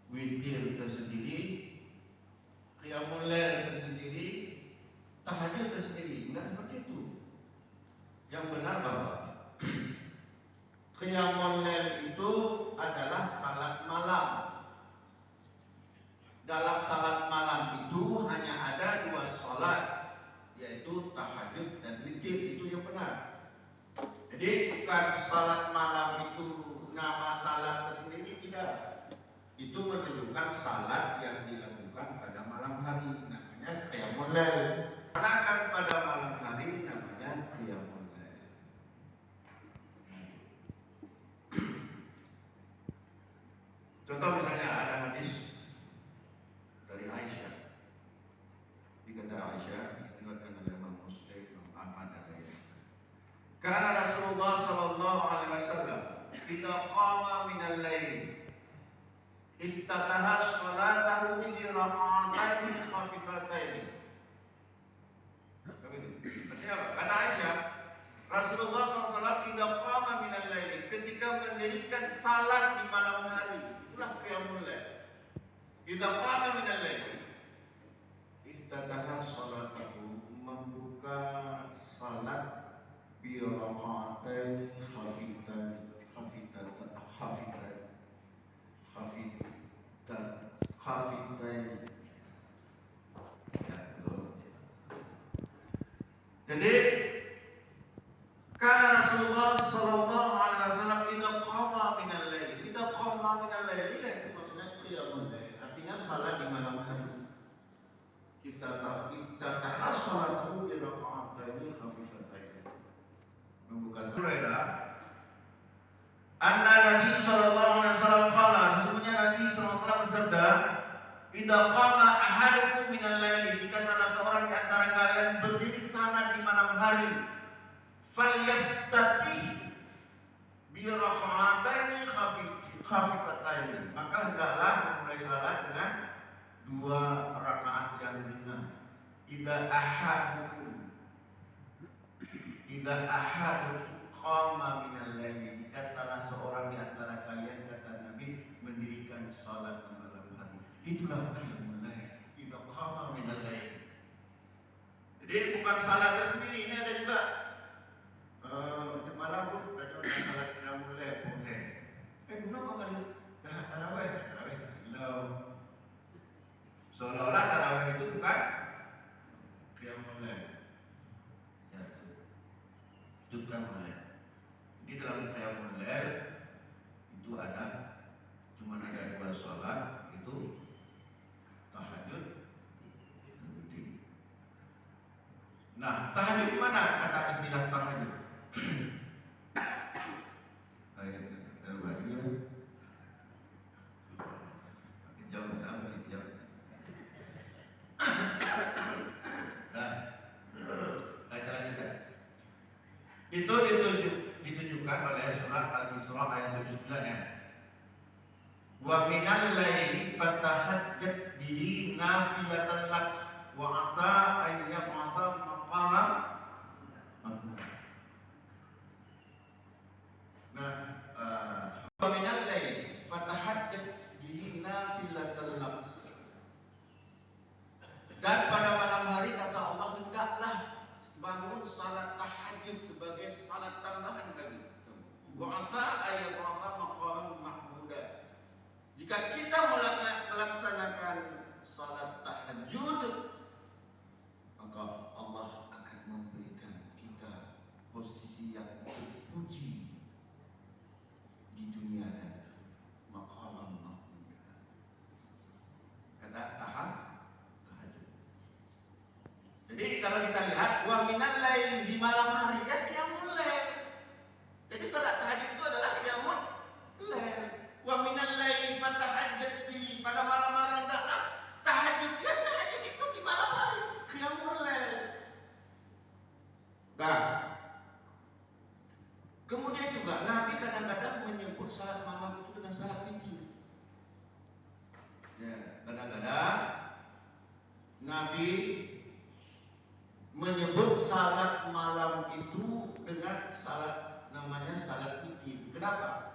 witir tersendiri, qiyamul lail tersendiri, tahajud tersendiri. Enggak seperti itu. Yang benar bahwa qiyamul lail itu adalah salat malam. Dalam salat malam itu hanya ada dua salat, yaitu tahajud dan witir. Itu yang benar. Jadi bukan salat malam itu nama salat tersendiri, tidak. Itu menunjukkan salat yang dilakukan pada malam hari, namanya qiyamul lail. Dilakukan pada malam hari namanya qiyamul lail. Contoh misalnya ada hadis dari Aisyah. Dikata Aisyah, diriwayatkan oleh Imam Muslim, Imam Ahmad dan lainnya. Karena Rasulullah sallallahu alaihi wasallam idza qama min al-lail iftataha salatahu bi rak'atayn khafifatayn. Artinya apa? Kata Aisyah, Rasulullah SAW idza qama min al-lail, ketika mendirikan salat di malam hari, itulah qiyamul lail. Idza qama min al-lail iftataha salatahu, membuka salat bi rak'atain khafifatain. Jadi karena Rasulullah sallallahu alaihi wasallam idza qama min al-lail, idza qama min al-lail itu maksudnya qiyamul lail, artinya salat di malam hari. Iftataha salatu bi rak'atain khafifatain. Membuka salat. Anna Nabi sallallahu alaihi wasallam qala, sesungguhnya Nabi sallallahu alaihi wasallam bersabda, idza qama ahadukum min al-lail, jika salah seorang di antara kalian berdiri salat di malam hari, falyaftatih bi rak'atain khafifatain, maka hendaklah memulai salat dengan dua rakaat yang ringan. Idza ahadukum qama min al-lail, jika salah seorang di antara kalian, kata Nabi, mendirikan salat di malam hari, itulah qiyamul lail. Idza qama min al-lail. Jadi bukan salat tersendiri, ini ada juga untuk malam pun ada salat qiyamul lail boleh. Guna apa kali? Tarawih. Seolah-olah tarawih itu bukan qiyamul lail. Ya, itu qiyamul lail. Di dalam qiyamul lail itu cuma ada dua sholat, itu tahajud dan witir. Nah, tahajud di mana kata istilah tahajud? Itu ditunjukkan oleh surat Al-Isra ayat 79 ya. Wa minal laili fatahajjat bihi nafilatan lak wa asa an yab'atha maqama mahmud. Nah, wa minal laili fatahajjat bihi nafilatan lak. Dan pada malam hari kata Allah, hendaklah bangun salat tahajud sebagai salat tambahan bagi kita. Wa asa ayyab'atha maqaman mahmuda. Jika kita melaksanakan salat tahajud, maka Allah akan memberikan kita posisi yang terpuji di dunia dan maqaman mahmuda. Kata tahajud. Jadi kalau kita lihat wa minal laili, di malam hari, ya qiyamul lail. Jadi salat tahajud itu adalah qiyamul lail. Wa minal laili fatahajjat bihi, pada malam hari hendaklah tahajud. Ya tahajud itu di malam hari, qiyamul lail. Nah, kemudian juga Nabi kadang-kadang menyebut salat malam itu dengan salat witir. Ya, kadang-kadang Nabi menyebut salat malam itu dengan salat, namanya salat witir. Kenapa?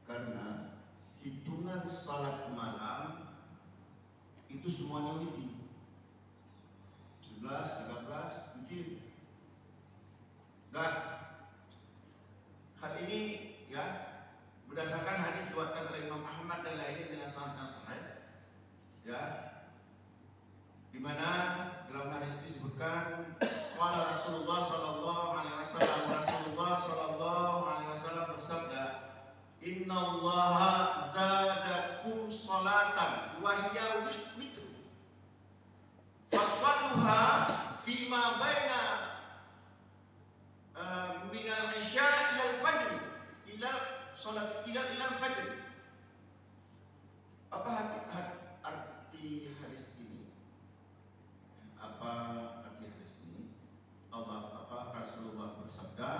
Karena hitungan tentang salat malam itu semuanya witir. 11, 13 witir. Dan hal ini ya berdasarkan hadis diriwayatkan oleh Imam Ahmad dan lainnya dengan sanad yang sahih, ya, di mana dalam hadis itu disebutkan qala Rasulullah sallallahu alaihi wasallam, Rasulullah sallallahu alaihi wasallam bersabda, innallaha zadakum salatan wa hiya witr fasalluha fima baina min al-isya ila al-fajr ila salat ila al-fajr. Apa arti hadis ini? Apa arti hadis ini? Rasulullah bersabda,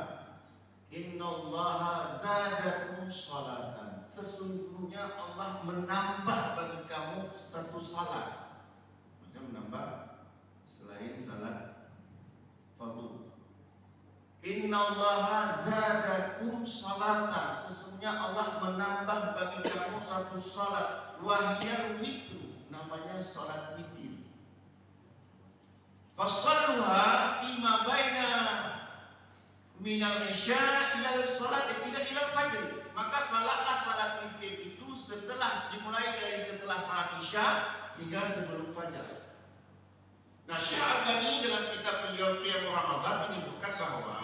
innallaha zadakum salatan. Sesungguhnya Allah menambah bagi kamu satu salat. Maksudnya menambah selain salat fardu. Innallaha zadakum salatan. Sesungguhnya Allah menambah bagi kamu satu salat. Wahyal witru. Namanya salat witir. Fasalluha fima baina minal isya ila salat ila fajr. Maka salatlah salat witir itu dimulai dari setelah salat isya hingga sebelum fajar. Nah, Syekh Al-Albani dalam kitab beliau Qiyamul Ramadan menyebutkan bahwa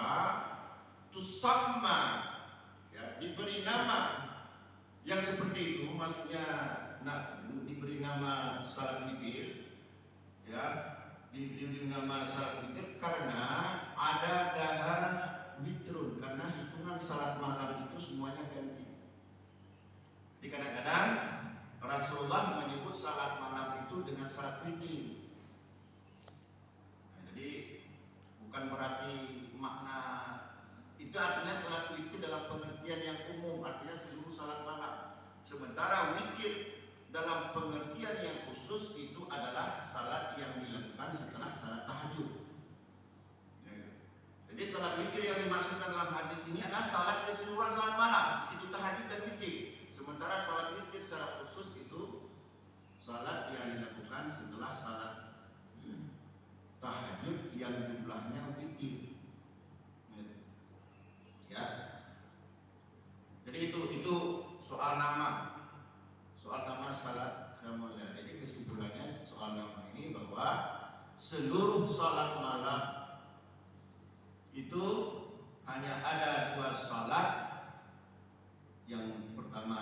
tusamma, ya, diberi nama yang seperti itu, maksudnya diberi nama salat witir, ya, diberi nama salat witir karena ada dahar witrun, karena hitungan salat malam itu semuanya ganti. Jadi kadang-kadang Rasulullah menyebut salat malam itu dengan salat witir. Jadi bukan berarti makna itu artinya salat witir dalam pengertian yang umum, artinya seluruh salat malam. Sementara witir dalam pengertian yang khusus itu adalah salat yang dilakukan setelah salat tahajud. Jadi salat witir yang dimaksudkan dalam hadis ini adalah salat keseluruhan salat malam, situ tahajud dan witir. Sementara salat witir secara khusus itu salat yang dilakukan setelah salat tahajud yang jumlahnya witir. Ya. Jadi itu soal nama salat qiyamul lail. Jadi kesimpulannya soal nama ini bahwa seluruh salat malam itu hanya ada dua salat. Yang pertama